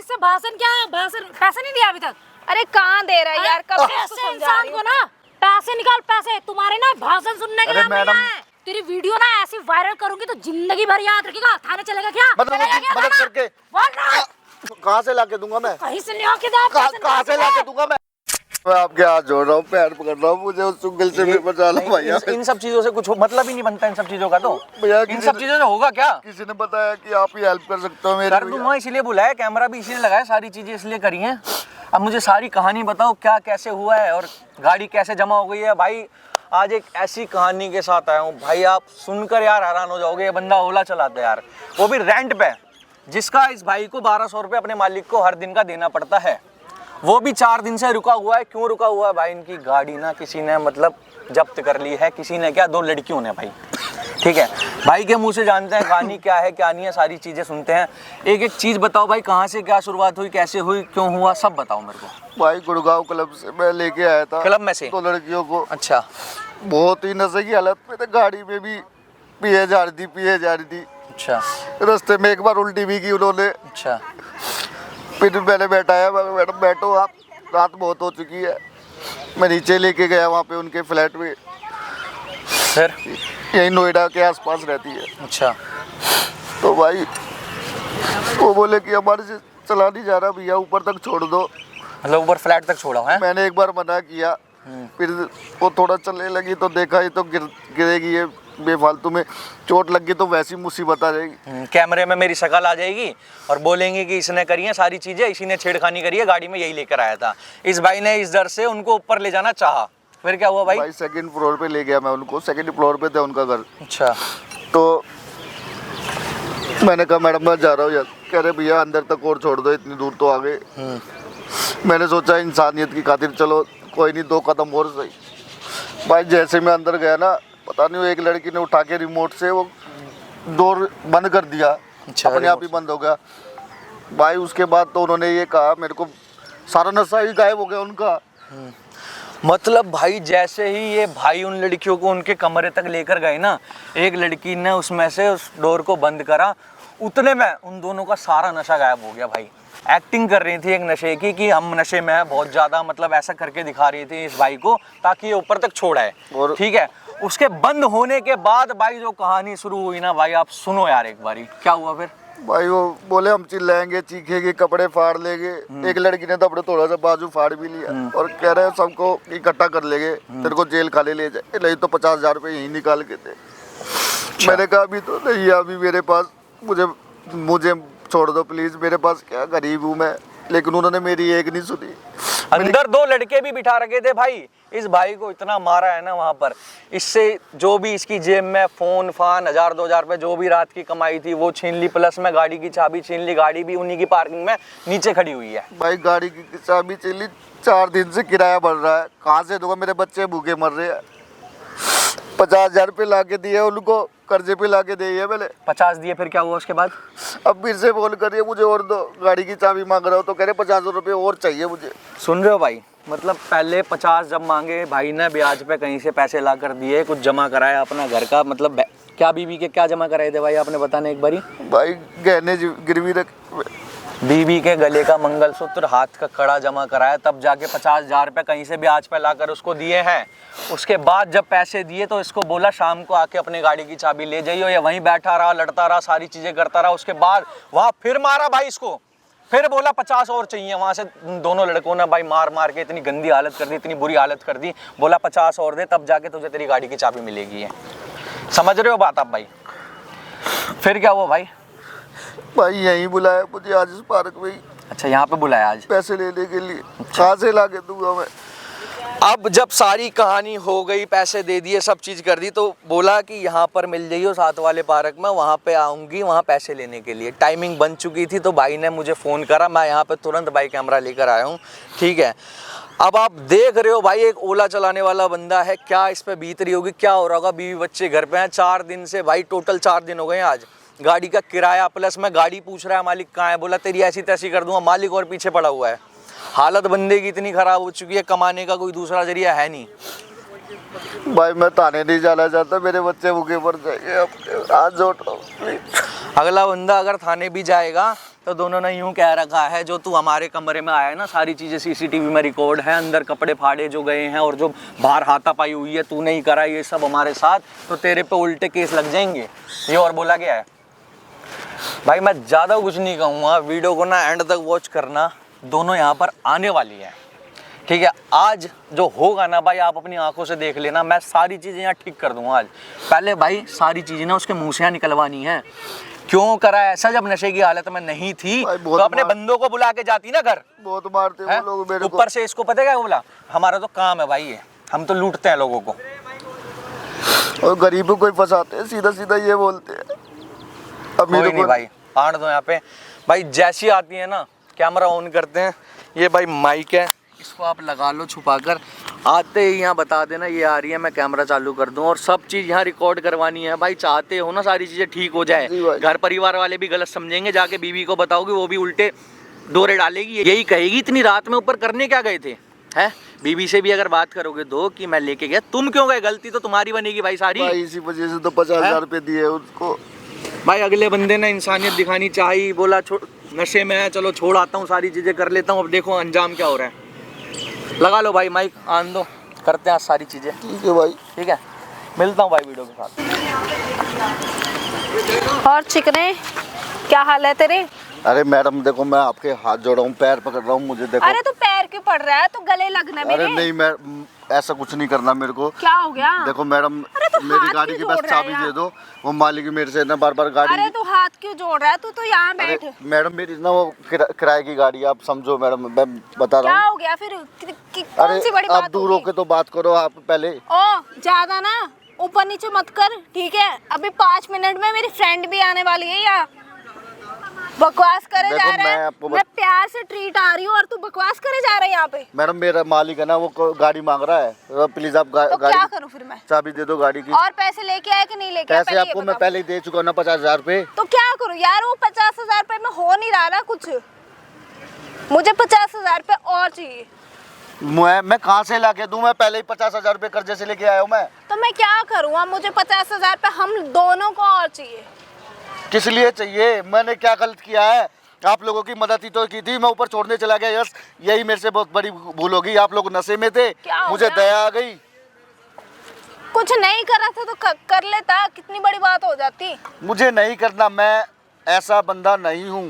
इससे भाषण क्या भाषण पैसे नहीं दिया अभी तक। अरे कहाँ दे रहा है यार, कब ऐसे इंसान को ना पैसे निकाल पैसे, तुम्हारे ना भाषण सुनने के लिए मैडम है। तेरी वीडियो ना ऐसी वायरल करूंगी तो जिंदगी भर याद रखेगा। थाने चलेगा क्या? मदद करके कहाँ से लाके दूंगा मैं? कहीं से नहीं आके दे। कहाँ से लाके दूंगा मैं आपके हाथ जोड़ रहा हूँ, पैर पकड़ रहा हूँ, मुझे उस चुंगल से भी बचा लो भैया। इन सब चीजों से कुछ मतलब ही नहीं बनता, इन सब चीजों का तो भैया इन सब चीजों से होगा क्या? किसी ने बताया कि आप ही हेल्प कर सकते हो मेरी। कर दूंगा, इसीलिए बुलाया, कैमरा भी इसीलिए लगाया, सारी चीजें इसलिए करी हैं। अब मुझे सारी कहानी बताओ, क्या कैसे हुआ है और गाड़ी कैसे जमा हो गई है। भाई आज एक ऐसी कहानी के साथ आया हूँ भाई, आप सुनकर यार हैरान हो जाओगे। ये बंदा ओला चलाता है यार, वो भी रेंट पे, जिसका इस भाई को 1200 रुपये अपने मालिक को हर दिन का देना पड़ता है। वो भी 4 दिन से रुका हुआ है। क्यों रुका हुआ है भाई? इनकी गाड़ी ना किसी ने मतलब जब्त कर ली है। किसी ने क्या, 2 लड़कियों ने भाई। ठीक है, भाई के मुंह से जानते हैं कहानी क्या है क्या नहीं है, सारी चीज़ें सुनते हैं। एक एक चीज़ बताओ भाई, कहाँ से क्या शुरुआत हुई, कैसे हुई, क्यों हुआ, सब बताओ मेरे को। भाई गुड़गांव क्लब से मैं लेके आया था। क्लब में से 2 लड़कियों को। अच्छा। बहुत ही नशे की हालत में थे, गाड़ी में भी पिए जा रही थी। अच्छा। रास्ते में एक बार उल्टी भी की उन्होंने। अच्छा। फिर मैंने बैठाया, मैडम बैठो आप, रात बहुत हो चुकी है। मैं नीचे लेके गया वहाँ पे उनके फ्लैट में, फिर यही नोएडा के आसपास रहती है। अच्छा। तो भाई वो बोले कि हमारे से चला नहीं जा रहा भैया, ऊपर तक छोड़ दो। मतलब ऊपर फ्लैट तक छोड़ा है? मैंने एक बार मना किया, फिर वो थोड़ा चलने लगी तो देखा ये तो गिरेगी, ये बेफालतू में चोट लग गई तो वैसी मुसीबत आ जाएगी। कैमरे में मेरी शक्ल आ जाएगी और बोलेंगे कि इसने करी है सारी चीज़ें, इसी ने छेड़खानी करी है, गाड़ी में यही लेकर आया था। इस भाई ने इस डर से उनको ऊपर ले जाना चाहा। फिर क्या हुआ भाई? भाई 2nd फ्लोर पे ले गया मैं उनको, 2nd फ्लोर पे था उनका घर। अच्छा। तो मैंने कहा मैडम मैं जा रहा हूँ यार। कह रहे भैया अंदर तक और छोड़ दो, इतनी दूर तो आ गए। मैंने सोचा इंसानियत की खातिर चलो कोई नहीं, 2 कदम और सही। भाई जैसे मैं अंदर गया ना, पता नहीं वो एक लड़की ने उठा के रिमोट से वो डोर बंद कर दिया। अच्छा, अपने आप ही बंद हो गया भाई। उसके बाद तो उन्होंने ये कहा मेरे को, सारा नशा ही गायब हो गया उनका। मतलब भाई जैसे ही ये भाई उन लड़कियों को उनके कमरे तक लेकर गए ना, एक लड़की ने उसमें से उस डोर को बंद करा, उतने में उन दोनों का सारा नशा गायब हो गया भाई। एक्टिंग कर रही थी एक नशे की कि हम नशे में हैं बहुत ज़्यादा, मतलब ऐसा करके दिखा रही थी इस भाई को ताकि ये ऊपर तक छोड़ाए। ठीक है, उसके बंद होने के बाद भाई जो कहानी शुरू हुई ना भाई, आप सुनो यार एक बारी, क्या हुआ फिर? भाई वो बोले हम चिल्लाएंगे, चीखेंगे, कपड़े फाड़ लेंगे। एक लड़की ने तो अपने थोड़ा सा बाजू फाड़ भी लिया और कह रहे हैं सबको इकट्ठा कर लेंगे, तेरे को जेल खाली ले जाए। नहीं तो 50,000 रुपये यहीं निकाल के दे। मैंने कहा अभी तो नहीं है, अभी मेरे पास, मुझे छोड़ दो प्लीज, मेरे पास क्या, गरीब हूँ मैं। लेकिन उन्होंने मेरी एक नहीं सुनी। अंदर 2 लड़के भी बिठा रखे थे भाई। इस भाई को इतना मारा है ना वहाँ पर, इससे जो भी इसकी जेब में फ़ोन फान 1000-2000 रुपये जो भी रात की कमाई थी वो छीन ली, प्लस में गाड़ी की चाबी छीन ली। गाड़ी भी उन्हीं की पार्किंग में नीचे खड़ी हुई है। भाई गाड़ी की चाबी छीन ली, 4 दिन से किराया बढ़ रहा है, कहाँ से दूंगा? मेरे बच्चे भूखे मर रहे हैं। 50,000 रुपये ला के दिए उनको, कर्जे पे ला के दिए मैंने। 50 दिए, फिर क्या हुआ उसके बाद? अब फिर से फोन करिए मुझे और दो, गाड़ी की चाबी मांग रहा हूँ तो कह रहे 50 रुपये और चाहिए मुझे। सुन रहे हो भाई? मतलब पहले 50 जब मांगे, भाई ने ब्याज पे कहीं से पैसे ला कर दिए, कुछ जमा कराया अपना घर का। मतलब क्या बीवी के क्या जमा कराए थे भाई आपने, बताने एक बारी? भाई गहने गिरवी रख, बीवी के गले का मंगलसूत्र, हाथ का कड़ा जमा कराया, तब जाके 50,000 रुपये कहीं से ब्याज पे लाकर उसको दिए हैं। उसके बाद जब पैसे दिए तो इसको बोला शाम को आके अपनी गाड़ी की चाबी ले जाइए। या वहीं बैठा रहा, लड़ता रहा, सारी चीज़ें करता रहा। उसके बाद वहाँ फिर मारा भाई इसको, फिर बोला 50 और चाहिए। वहाँ से दोनों लड़कों ने भाई मार मार के इतनी गंदी हालत कर दी, इतनी बुरी हालत कर दी। बोला 50 और दे तब जाके तुझे तेरी गाड़ी की चाबी मिलेगी है। समझ रहे हो बात आप भाई? फिर क्या हुआ भाई? भाई यहीं बुलाया मुझे आज इस पार्क में ही। अच्छा, यहाँ पे बुलाया आज पैसे लेने के लिए। कहाँ से ला के दूंगा मैं? अब जब सारी कहानी हो गई, पैसे दे दिए, सब चीज़ कर दी, तो बोला कि यहाँ पर मिल जाइए साथ वाले पार्क में, वहाँ पे आऊँगी वहाँ पैसे लेने के लिए। टाइमिंग बन चुकी थी तो भाई ने मुझे फ़ोन करा, मैं यहाँ पे तुरंत भाई कैमरा लेकर आया हूँ। ठीक है, अब आप देख रहे हो भाई, एक ओला चलाने वाला बंदा है, क्या इस पर बीत रही होगी, क्या हो रहा होगा। बीवी बच्चे घर पे हैं, 4 दिन से भाई, टोटल 4 दिन हो गए हैं आज। गाड़ी का किराया प्लस में गाड़ी पूछ रहा है मालिक कहाँ है, बोला तेरी ऐसी तैसी कर दूंगा। मालिक और पीछे पड़ा हुआ है। हालत बंदे की इतनी ख़राब हो चुकी है, कमाने का कोई दूसरा जरिया है नहीं। भाई मैं थाने नहीं जाना चाहता, मेरे बच्चे भूखे मर जाएंगे, अब हाथ जोड़ रहा हूँ प्लीज। अगला बंदा अगर थाने भी जाएगा तो दोनों ने यूं कह रखा है, जो तू हमारे कमरे में आया है ना, सारी चीज़ें सीसीटीवी में रिकॉर्ड है, अंदर कपड़े फाड़े जो गए हैं और जो बाहर हाथापाई हुई है तूने ही करा ये सब हमारे साथ, तो तेरे पे उल्टे केस लग जाएंगे, ये और बोला गया है। भाई मैं ज़्यादा कुछ नहीं कहूँगा, वीडियो को ना एंड तक वॉच करना, दोनों यहाँ पर आने वाली है, ठीक है। आज जो होगा ना भाई आप अपनी आंखों से देख लेना, मैं सारी चीज़ें यहाँ ठीक कर दूंगा आज। पहले भाई सारी चीज़ें ना उसके मुँह से यहाँ निकलवानी है, क्यों करा ऐसा, जब नशे की हालत में नहीं थी तो अपने बंदों को बुला के जाती ना घर। बहुत मारते हैं वो लोग मेरे को। ऊपर से इसको पता है क्या बोला, हमारा तो काम है भाई ये, हम तो लूटते हैं लोगों को और गरीबों को ही फंसाते हैं, सीधा सीधा ये बोलते हैं। कोई नहीं भाई, आड़ दो यहाँ पे भाई, जैसी आती है ना कैमरा ऑन करते हैं, ये भाई माइक है, इसको आप लगा लो छुपाकर, आते ही यहाँ बता देना ये आ रही है, मैं कैमरा चालू कर दूँ, और सब चीज़ यहाँ रिकॉर्ड करवानी है भाई। चाहते हो ना सारी चीज़ें ठीक हो जाए, घर परिवार वाले भी गलत समझेंगे, जाके बीवी को बताओगे वो भी उल्टे दौरे डालेगी, यही कहेगी इतनी रात में ऊपर करने क्या गए थे, है। बीवी से भी अगर बात करोगे दो कि मैं लेके गया, तुम क्यों गए, गलती तो तुम्हारी बनेगी भाई सारी। भाई इसी वजह से तो 50,000 रुपये दिए उसको। भाई अगले बंदे ने इंसानियत दिखानी चाहिए, बोला नशे में है, चलो छोड़ आता हूँ, सारी चीज़ें कर लेता हूँ, अब देखो अंजाम क्या हो रहा है। लगा लो भाई माइक, आन दो, करते हैं आज सारी चीज़ें। ठीक है भाई, ठीक है, मिलता हूँ भाई वीडियो के साथ। और चिकने, क्या हाल है तेरे? अरे मैडम देखो, मैं आपके हाथ जोड़ रहा हूँ, पैर पकड़ रहा हूँ, मुझे देखो। अरे तू पैर क्यों पड़ रहा है, तू गले लगना मेरे। अरे नहीं, मैं ऐसा कुछ नहीं करना मेरे को। क्या हो गया? देखो मैडम, मेरी गाड़ी की बस चाबी दे दो, वो मालिक मेरे से ना बार बार गाड़ी। अरे तू हाथ क्यों जोड़ रहा है, तू तो यहाँ बैठ। मैडम मेरी ना वो किराए की गाड़ी, आप समझो मैडम, मैं बता रहा हूँ। क्या हो गया फिर, कौन सी बड़ी बात? आप दूर होके तो बात करो आप पहले। ओ ज्यादा ना ऊपर नीचे मत कर, ठीक है। अभी 5 मिनट में मेरी फ्रेंड भी आने वाली है, यहाँ बकवास करे जा रहा है। मैं प्यार से ट्रीट आ रही हूँ और तू बकवास करे जा रहा है यहाँ पे। मैडम मेरा मालिक है ना, वो गाड़ी मांग रहा है, प्लीज आप तो गाड़ी क्या करूँ फिर मैं? चाबी दे दो गाड़ी की। और पैसे लेके आए कि नहीं लेके आए? पैसे आपको मैं पहले ही दे चुका हूँ ना, 50,000 रुपए। तो क्या करूँ यार, वो 50,000 रुपए में हो नहीं रहा ना कुछ, मुझे 50,000 रुपए और चाहिए। मैं कहाँ से ला के दूं, मैं पहले ही 50,000 रुपए कर्जे से लेके आया हूँ मैं। तो मैं क्या करूँ, अब मुझे 50,000 रुपए हम दोनों को और चाहिए। किस लिए चाहिए, मैंने क्या गलत किया है? आप लोगों की मदद ही तो की थी, मैं ऊपर छोड़ने चला गया, यस यही मेरे से बहुत बड़ी भूल हो गई। आप लोग नशे में थे, मुझे दया आ गई। कुछ नहीं कर रहा था तो कर लेता, कितनी बड़ी बात हो जाती। मुझे नहीं करना, मैं ऐसा बंदा नहीं हूँ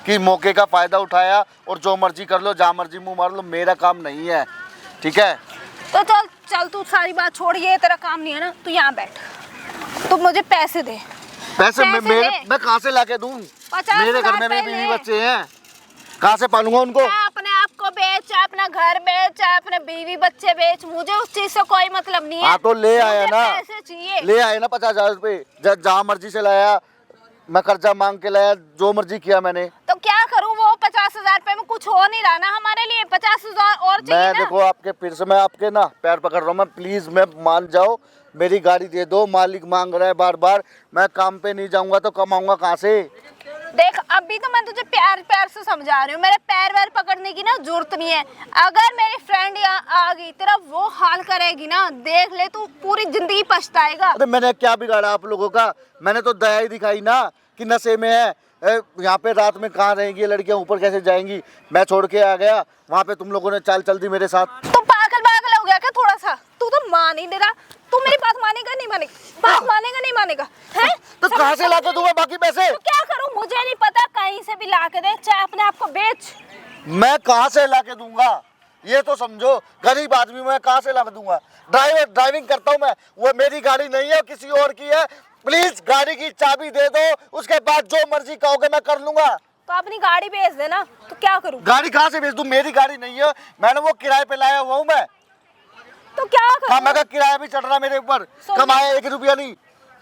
कि मौके का फायदा उठाया और जो मर्जी कर लो, जहाँ मर्जी मुंह मार लो, मेरा काम नहीं है, ठीक है। तो चल चल, तू सारी बात छोड़, ये तेरा काम नहीं है ना, तू यहाँ बैठ, तू मुझे पैसे दे। पैसे मैं कहाँ से लाके दूं? मेरे घर में मेरे बीवी बच्चे हैं, कहाँ से पालूंगा उनको? अपने आप को बेच, अपना घर बेच, अपने बीवी बच्चे बेच, मुझे उस चीज से कोई मतलब नहीं है। हाँ तो ले आया ना, पैसे चाहिए, ले आए ना 50,000 रुपए, जहाँ मर्जी से लाया, मैं कर्जा मांग के लाया, जो मर्जी किया मैंने। तो क्या करूँ, वो 50,000 रुपए में कुछ हो नहीं रहा ना हमारे लिए, 50,000 और चाहिए मैं ना। देखो आपके फिर से मैं आपके ना पैर पकड़ रहा हूँ, मैं प्लीज मैं मान जाओ, मेरी गाड़ी दे दो, मालिक मांग रहा है बार बार, मैं काम पे नहीं जाऊंगा तो कमाऊंगा कहाँ से? देख अभी तो मैं तुझे प्यार प्यार से समझा रही हूँ, मेरे पैर वैर पकड़ने की ना जरूरत नहीं है। अगर मेरी फ्रेंड यहाँ आ गई, तेरा वो हाल करेगी ना, देख ले तू पूरी जिंदगी पछताएगा। अरे मैंने क्या बिगाड़ा आप लोगों का, मैंने तो दया ही दिखाई ना कि नशे में है, यहाँ पे रात में कहाँ रहेंगी लड़कियाँ, ऊपर कैसे जाएंगी, मैं छोड़ के आ गया, वहाँ पे तुम लोगों ने चाल चल दी मेरे साथ। तो पागल हो गया क्या थोड़ा सा? तू तो मान ही दे रहा, तू मेरी बात मानेगा नहीं मानेगा, बात मानेगा नहीं मानेगा, हैं? तो कहाँ से लाके दूंगा बाकी पैसे? तो क्या करूं, मुझे नहीं पता, कहीं से भी लाके दे, चाहे अपने आप को बेच। मैं कहाँ से लाके दूंगा, ये तो समझो, गरीब आदमी मैं कहाँ से लाके दूंगा? ड्राइविंग करता हूँ मैं, वो मेरी गाड़ी नहीं है, किसी और की है। प्लीज गाड़ी की चाबी दे दो, उसके बाद जो मर्जी कहोगे मैं कर लूंगा। तो अपनी गाड़ी बेच देना, तो क्या करूं? गाड़ी कहाँ से बेच दूं, मेरी गाड़ी नहीं है, मैंने वो किराए पे लाया हुआ हूँ मैं। तो क्या करूं? हाँ, मैं किराया भी चढ़ रहा मेरे ऊपर, कमाया 1 रुपया नहीं।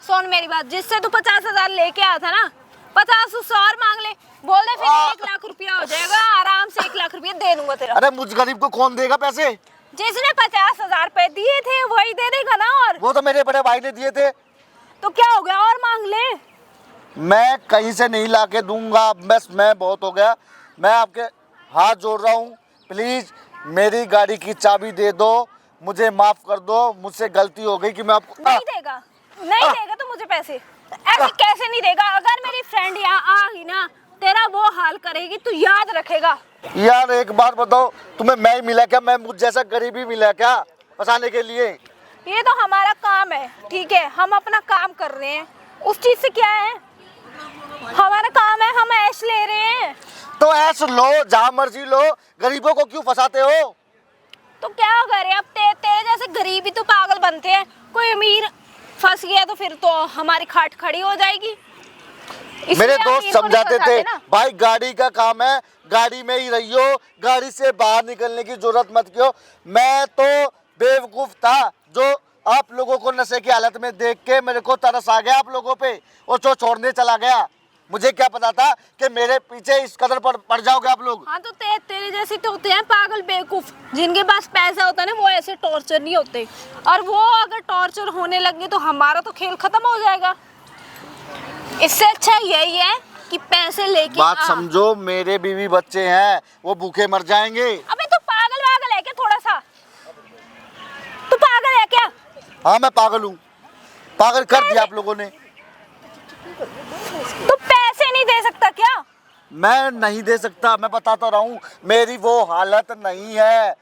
सुन मेरी बात, जिससे तू 50,000 लेके आया था ना, 50 उससे और मांग ले, बोल दे, फिर 1 लाख रुपया हो जाएगा, आराम से 1 लाख रुपया दे दूंगा तेरा। अरे मुझ गरीब को कौन देगा पैसे? जिसने 50,000 रुपए दिए थे वही दे देगा ना। और वो तो मेरे बड़े भाई ने दिए थे। तो क्या हो गया, और मांग ले। मैं कहीं से नहीं लाके दूंगा, बस मैं बहुत हो गया, मैं आपके हाथ जोड़ रहा हूँ, प्लीज मेरी गाड़ी की चाबी दे दो, मुझे माफ कर दो, मुझसे गलती हो गई कि मैं आपको नहीं देगा, नहीं देगा तो मुझे पैसे ऐसे कैसे नहीं देगा? अगर मेरी फ्रेंड यहाँ आ गई ना, तेरा वो हाल करेगी, तू याद रखेगा। यार एक बात बताओ, तुम्हें मैं ही मिला क्या? मैं मुझ जैसा गरीबी मिला क्या फंसाने के लिए? ये तो हमारा काम है, ठीक है, हम अपना काम कर रहे हैं, उस चीज से क्या है? हमारा काम है, हम ऐश ले रहे हैं। तो ऐश लो, जहाँ मर्जी लो, गरीबों को क्यों फंसाते हो? तो क्या करे अब, तेरे जैसे गरीब ही तो पागल बनते हैं। कोई अमीर फंस गया तो फिर तो हमारी खाट खड़ी हो जाएगी। मेरे दोस्त समझाते थे, भाई गाड़ी का काम है, गाड़ी में ही रहियो, गाड़ी से बाहर निकलने की जरूरत मत कियो। मैं तो बेवकूफ था जो आप लोगों को नशे की हालत में देख के मेरे को तरस आ गया आप लोगों पे और जो छोड़ने चला गया। मुझे क्या पता था कि मेरे पीछे इस कदर पड़ जाओगे आप लोग। हाँ तो तेरे जैसे तो होते हैं पागल बेवकूफ, जिनके पास पैसा होता है ना, वो ऐसे टॉर्चर नहीं होते। और वो अगर टॉर्चर होने लगे तो हमारा तो खेल खत्म हो जाएगा। इससे अच्छा यही है कि पैसे लेके बात समझो, मेरे बीवी बच्चे हैं, वो भूखे मर जाएंगे। अबे तू पागल है क्या? थोड़ा सा तू पागल है क्या? हाँ मैं पागल हूँ, पागल कर दिया आप लोगों ने। तू पैसे नहीं दे सकता क्या? मैं नहीं दे सकता, मैं बताता रहा हूँ, मेरी वो हालत नहीं है।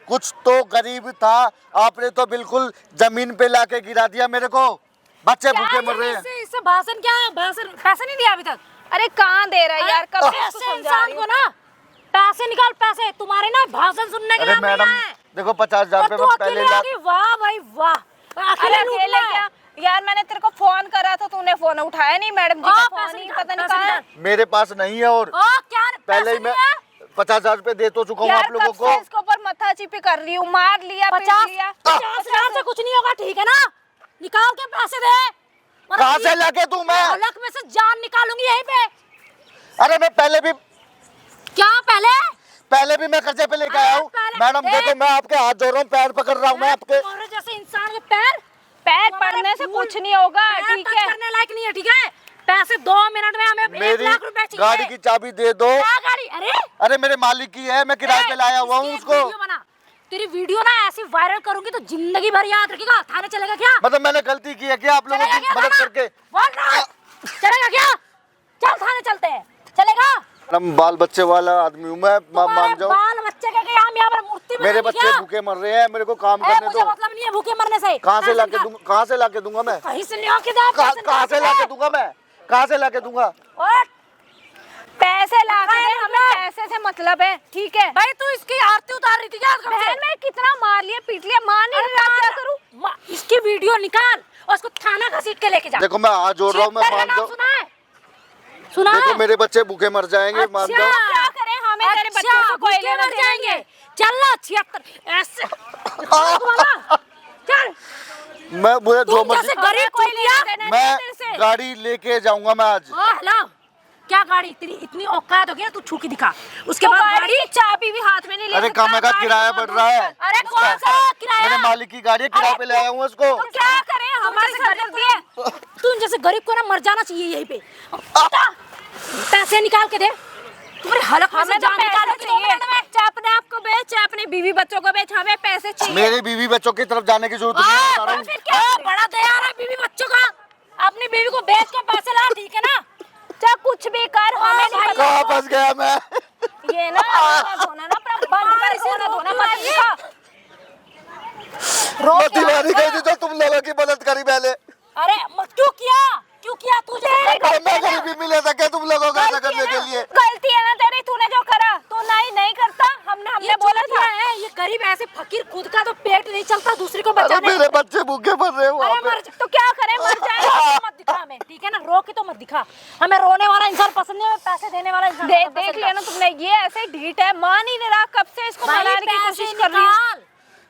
कुछ तो गरीब था, आपने तो बिल्कुल जमीन पे लाके गिरा दिया मेरे को। बच्चे भूखे मर रहे हैं। इससे भाषण क्या? भाषण पैसे नहीं दिया अभी तक। अरे कहाँ दे रहा है यार, कब से इसको ऐसे समझा इंसान रही को हूँ। ना पैसे निकाल, पैसे तुम्हारे ना भाषण सुनने के अरे लिए मैडम देखो 50,000 रुपए मैं पहले ला। वाह भाई वाह, अरे अकेले क्या यार, मैंने तेरे को फोन करा तो तूने फोन उठाया नहीं। मैडम जी का फोन ही पता नहीं कहाँ है। मेरे पास नहीं है और क्या पहले ही मैं 50,000 रुपए दे तो चुका हूँ आप लोगों को। इसके ऊपर मथा चिपी कर रही हूँ, मार लिया, पीट 50,000 से कुछ नहीं होगा, ठीक है ना? निकाल के पैसे दे। कहाँ से लाके दूं मैं? हलक में से जान निकालूंगी यहीं पे। अरे मैं पहले भी मैं कर्जे पे लेके आया हूँ। मैडम देखो, मैं आपके हाथ जोड़ रहा हूँ, पैर पकड़ रहा हूँ मैं आपके। तुम्हारे जैसे इंसान के पैर पड़ने से कुछ नहीं होगा, ठीक है? करने लायक नहीं है, ठीक है? पैसे 2 मिनट में हमें 1 मेरी लाख रुपए चाहिए। गाड़ी की चाबी दे दो। क्या गाड़ी? अरे मेरे मालिक की है, मैं किराए पे लाया हुआ हूँ उसको। तेरी वीडियो ना ऐसी वायरल करूंगी तो जिंदगी भर याद रखेगा। थाने चलेगा क्या? मतलब मैंने गलती की है क्या आप लोगों की मदद करके? चलेगा क्या? चल थाने चलते हैं, चलेगा? मैडम बाल बच्चे वाला आदमी हूँ मैं, मान जाओ। बाल बच्चे के हम यहाँ पर मूर्ति मेरे बच्चे भूखे मर रहे हैं, मेरे को काम करने मुझे दो। मतलब नहीं है भूखे मरने से। कहाँ से लाके दूंगा मैं? कहीं से नहीं आके दे। कहाँ से लाके दूंगा मैं? कहाँ से लाके दूंगा? पैसे ला के दे, हमें पैसे से मतलब है, ठीक है? भाई तू इसकी आरती उतार रही थी क्या? बहन मैं कितना मार लिया, पीट लिया, मार नहीं रहा, क्या करूं? इसकी वीडियो निकाल और उसको थाना घसीट के लेके जा। देखो मैं हाथ जोड़ रहा हूँ, मैं मान जाओ। सुना? देखो मेरे बच्चे भूखे मर जाएंगे, मान जाओ। क्या करें, हमें तेरे बच्चों से कोई लेना मर जाएंगे। चल ना 76 ऐसे चल। मैं मुझे जो तुम जैसे मर्जी, गरीब कोई चूतिया, लेना देना नहीं है तेरे से। मैं गाड़ी लेके जाऊंगा मैं आज। हेलो, क्या गाड़ी? तेरी इतनी औकात हो गई ना, तू छू के दिखा। उसके बाद गाड़ी की चाबी भी हाथ में नहीं ले अरे सकता। कम का किराया बढ़ रहा है। अरे कौन सा किराया? मेरे मालिक की गाड़ी है, किराए पे ले आया हूँ उसको। तो क्या करें, हमारे घर कर दिए। तुम जैसे गरीब को ना मर जाना चाहिए यहीं पे। पैसे निकाल के दे। तुम्हारे हलक में से जान निकाल के चाहिए। चाहे अपने आप को बेच, चाहे अपने बीवी बच्चों को बेच, हमें पैसे चाहिए। मेरे बीवी बच्चों की तरफ जाने की जरूरत नहीं है, बता रहा हूँ। फिर क्या? बड़ा दया रहा बीवी बच्चों का। अपनी बीवी को बेच के पैसे ला, ठीक है ना? चाहे कुछ भी कर, हमें नहीं पता। कहाँ फंस गया मैं? ये ना धोना ना अपना बंद कर, सोना धोना मत दिखा। मत दीवानी गई थी जो तुम लोगों की मदद करी पहले। अरे क्यों किया तुझे? मैं गरीबी मिले सके तुम लोगों को ऐसा करने के लिए। गलती है ना तेरी, तूने जो करा तू नहीं करता। हमने बोला था है ये गरीब ऐसे फकीर, खुद का तो पेट नहीं चलता, दूसरे को बचाने। मेरे बच्चे भूखे मर रहे हैं वहाँ पे। तो क्या करें, मर जाए। मत दिखा हमें, ठीक है ना? रो के तो मत दिखा। हमें रोने वाला इंसान पसंद नहीं है, पैसे देने वाला इंसान देख लिया ना तुमने, ये ऐसे ढीठ है, मान ही नहीं रहा। कब से इसको मनाने की कोशिश कर रही हूँ।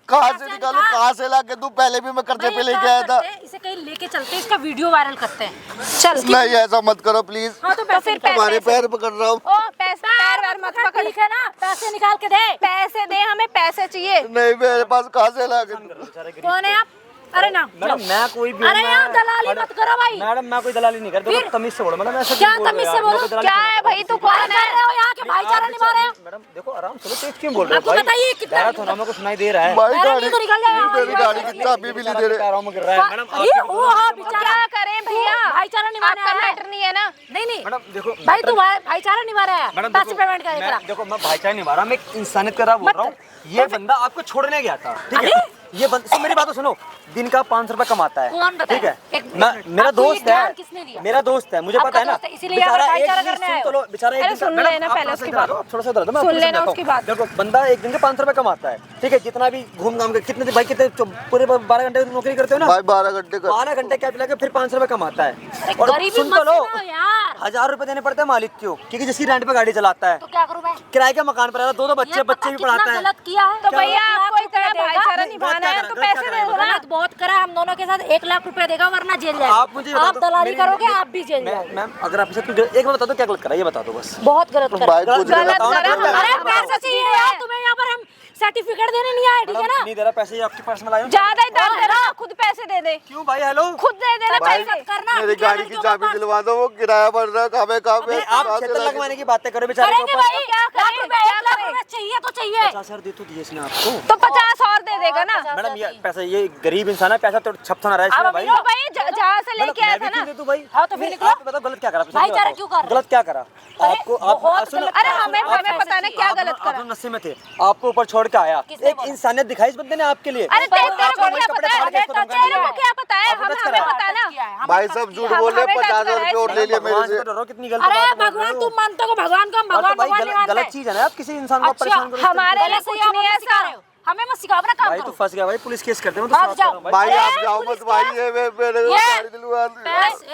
कहाँ से निकालू, कहाँ से लाके दूं? पहले भी मैं कर्जे पे लेके आया था। इसे कहीं लेके चलते, इसका वीडियो वायरल करते हैं। चल नहीं ऐसा मत करो प्लीज। हाँ तो पैसे तुम्हारे पैर पकड़ रहा हूँ। ओ पैर मत पकड़, ठीक है ना? पैसे निकाल के दे। पैसे दे, हमें पैसे चाहिए। नहीं मेरे पास कहाँ से लाके दूं? कौन है आप? अरे ना मैडम मैं कोई भी अरे यार दलाली मत करो भाई। मैडम मैं कोई दलाली नहीं करता, फिर? तमीज से बोलो मैडम, ऐसा क्या क्यों बोल तमीज रहे से हो आप? बोलो? मैं कोई दलाली क्या नहीं है भाई, तू कौन कौन कर है? रहे हो यहाँ के भाईचारा निभा रहे हो? मैडम देखो आराम से, तेज क्यों बोल रहे हो आपको भाई? बताइए कितना दायरा तो हमें को सुनाई दे रहा है। भाई अरे गाड़ी नहीं तो निकल जाए यहाँ मेरी से। गाड़ी की चाबी भी नहीं दे रहे। पैरों में गिर रहा है मैडम। अरे वो हाँ बेचारा क्या करें भैया, भाईचारा निभाने आपका आया है। मैटर नहीं है ना। नहीं नहीं मैडम देखो भाई तू भाईचारा निभा रहा है, मैडम पैसे पेमेंट करेगा। देखो मैं भाईचारा नहीं मार रहा, मैं एक इंसानियत का बोल रहा हूँ। ये बंदा आपको छोड़ने गया था, ठीक है? ये बंदा मेरी बात तो सुनो, दिन का 500 रुपए कमाता है, कौन बताया? ठीक है? एक मैं मिनट। मेरा आपको ये दोस्त ज्ञान है, किसने दिया? मेरा दोस्त है, मुझे आपका पता है ना। दोस्त है, इसीलिए यहाँ पर भाईचारा करने आए हो। सुन तो लो, बेचारा एक अरे दिन का- सुन मैडम, लेना आप पहले थोड़ा सा उसकी इधर आ बात। जाओ, थोड़ा सा इधर आ जाओ, मैं सुन आपको लेना समझाता उसकी हूँ। बात। देखो बंदा एक दिन के 500 रुपए कमाता है, ठीक है? जितना भी घूम घाम के कितने भाई कितने पूरे 12 घंटे नौकरी करते हो ना, भाई 12 घंटे का 12 घंटे कैब लगा फिर 500 रुपए कमाता है। अरे और गरीबी सुन मत तो लो, सुनाओ यार। 1000 रुपए देने पड़ते हैं मालिक क्यों? क्योंकि जिसकी रेंट पे गाड़ी चलाता है, तो क्या करूं मैं? किराए के मकान पर रहता है, दो ये बच्चे पता भी कितना पढ़ाता है। गलत किया है। तो क्या भैया गलत आपको रुपया इतना देगा? भाईचारा नहीं, निभाना है गलत तो क्या पैसे करा, दे दो ना। गलत बहुत करा, हम दोनों के साथ 1 लाख रुपए देगा वरना जेल जाएगा। आप मुझे बता आप दो, दलाली मेरी- करोगे आप भी जेल जाओगे। मैम अगर आपसे एक बार बता दो क्या गलत करा, ये बता दो बस। बहुत गलत करा। भाई कुछ गलत गलत करा, नहीं हमारा- अरे किया। पैसे चाहिए यार तुम्हें, यहाँ पर हम सर्टिफिकेट देने नहीं आए, ठीक है ना? नहीं दे रहा पैसे, ये आपके पर्स में लाया हूँ। ज्यादा ही दर्द है ना, खुद पैसे दे दे, क्यों भाई? हेलो खुद दे देना भाई पैसे। करना मेरी गाड़ी की चाबी दिलवा दो, वो किराया बढ़ रहा है, हमें काम नहीं, आप क्षेत्र लगवाने की बातें करो बेचारे करेंगे को। भाई, क्या लाख करें? रुपए, क्या 1 लाख करें? रुपए चाहिए तो चाहिए। 50,000 दे तो दिए इसने आपको। तो 50 और दे देगा ना। मैडम ये पैसा, ये गरीब इंसान है, पैसा तो छपता ना रहा है इसमें अब भाई। अभी तो भाई जहाँ से मैडम, लेके आया मैं भी था क्यों ना। दे दूं भाई? हाँ, तो फिर नहीं, निकलो। आप बताओ गलत क्या करा? भाईचारा क्यों कर रहे हो? गलत क्या करा? अरे, आपको बहुत आप सुनो, गलत। अरे हमें आप पता है ना क्या गलत आप करा। नशे में थे, आपको ऊपर छोड़ के आया, किसने एक बोला? इंसानियत दिखाई इस बंदे ने आपके लिए। अरे तेरे को आपको क्या कपड़े पता फाड़ के है? खत्म कर तेरे दिया। को क्या पता है? आपको हमें टच करा है। पता है ना। भाई सब झूठ हम- बोल रहे हैं, हमें टच 50,000 करा है रुपये और ले लिए मेरे भगवान से। से डरो, कितनी गलत अरे बात बोल रहे भगवान हो। तुम मानते हो भगवान को, हम और तो भगवान भाई भगवान नहीं मानते। गलत चीज है ना, आप किसी इंसान को अच्छा परेशान करो इस हमारे तरीके लिए गलत कुछ से आप नहीं हमें है सिखा रहे हो। हमें मत सिखाओ, अपना से। काम भाई करो। तो फंस गया भाई, पुलिस केस करते हैं, मैं तो भाग साथ कर रहा हूँ जाओ। भाई। भाई आप अरे, जाओ मत भाई, ये मेरे को ये- गाड़ी दिलवा दो।